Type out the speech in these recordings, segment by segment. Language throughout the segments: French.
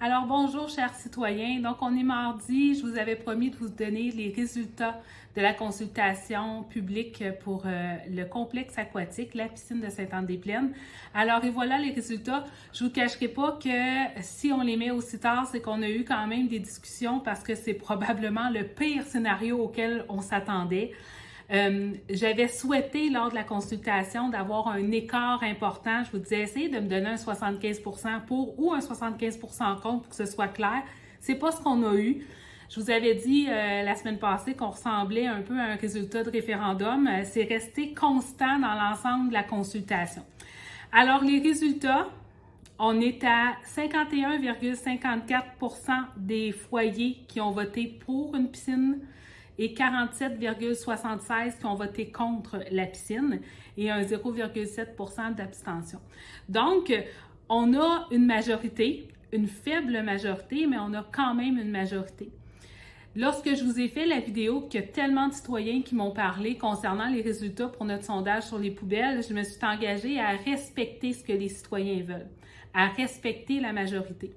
Alors bonjour chers citoyens, donc on est mardi, je vous avais promis de vous donner les résultats de la consultation publique pour le complexe aquatique, la piscine de Sainte-Anne-des-Plaines. Alors et voilà les résultats, je vous cacherai pas que si on les met aussi tard, c'est qu'on a eu quand même des discussions parce que c'est probablement le pire scénario auquel on s'attendait. J'avais souhaité lors de la consultation d'avoir un écart important. Je vous disais, essayez de me donner un 75% pour ou un 75% contre pour que ce soit clair. C'est pas ce qu'on a eu. Je vous avais dit la semaine passée qu'on ressemblait un peu à un résultat de référendum. C'est resté constant dans l'ensemble de la consultation. Alors, les résultats, on est à 51,54% des foyers qui ont voté pour une piscine et 47,76 qui ont voté contre la piscine et un 0,7% d'abstention. Donc, on a une majorité, une faible majorité, mais on a quand même une majorité. Lorsque je vous ai fait la vidéo, qu'il y a tellement de citoyens qui m'ont parlé concernant les résultats pour notre sondage sur les poubelles, je me suis engagée à respecter ce que les citoyens veulent, à respecter la majorité.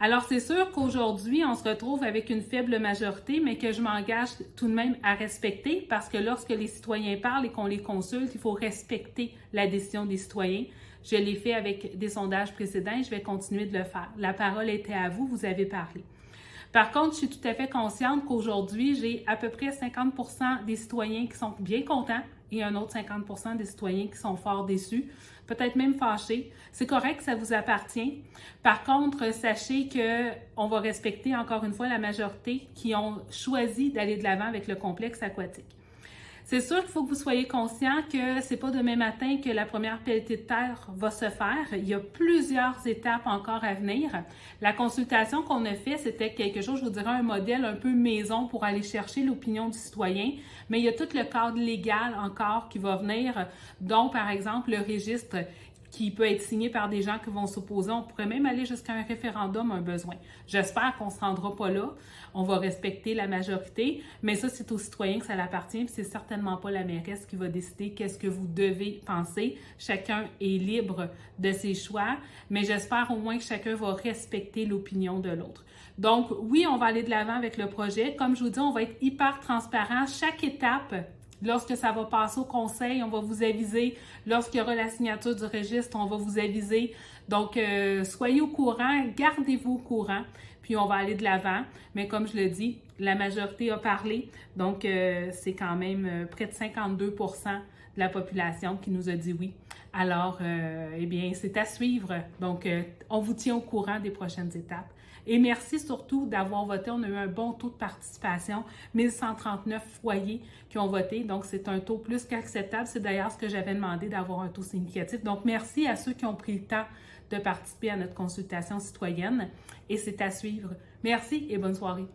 Alors, c'est sûr qu'aujourd'hui, on se retrouve avec une faible majorité, mais que je m'engage tout de même à respecter parce que lorsque les citoyens parlent et qu'on les consulte, il faut respecter la décision des citoyens. Je l'ai fait avec des sondages précédents et je vais continuer de le faire. La parole était à vous, vous avez parlé. Par contre, je suis tout à fait consciente qu'aujourd'hui, j'ai à peu près 50% des citoyens qui sont bien contents et un autre 50% des citoyens qui sont fort déçus, peut-être même fâchés. C'est correct, ça vous appartient. Par contre, sachez qu'on va respecter encore une fois la majorité qui ont choisi d'aller de l'avant avec le complexe aquatique. C'est sûr qu'il faut que vous soyez conscient que c'est pas demain matin que la première pelletée de terre va se faire. Il y a plusieurs étapes encore à venir. La consultation qu'on a faite, c'était quelque chose, je vous dirais, un modèle un peu maison pour aller chercher l'opinion du citoyen, mais il y a tout le cadre légal encore qui va venir, dont par exemple le registre qui peut être signé par des gens qui vont s'opposer. On pourrait même aller jusqu'à un référendum, un besoin. J'espère qu'on ne se rendra pas là. On va respecter la majorité, mais ça, c'est aux citoyens que ça appartient, puis c'est certainement pas la mairesse qui va décider qu'est-ce que vous devez penser. Chacun est libre de ses choix, mais j'espère au moins que chacun va respecter l'opinion de l'autre. Donc, oui, on va aller de l'avant avec le projet. Comme je vous dis, on va être hyper transparent. Chaque étape, lorsque ça va passer au conseil, on va vous aviser. Lorsqu'il y aura la signature du registre, on va vous aviser. Donc, soyez au courant, gardez-vous au courant, puis on va aller de l'avant. Mais comme je le dis, la majorité a parlé, donc c'est quand même près de 52% de la population qui nous a dit oui. Alors, eh bien, c'est à suivre. Donc, on vous tient au courant des prochaines étapes. Et merci surtout d'avoir voté. On a eu un bon taux de participation, 1139 foyers qui ont voté. Donc, c'est un taux plus qu'acceptable. C'est d'ailleurs ce que j'avais demandé, d'avoir un taux significatif. Donc, merci à ceux qui ont pris le temps de participer à notre consultation citoyenne. Et c'est à suivre. Merci et bonne soirée.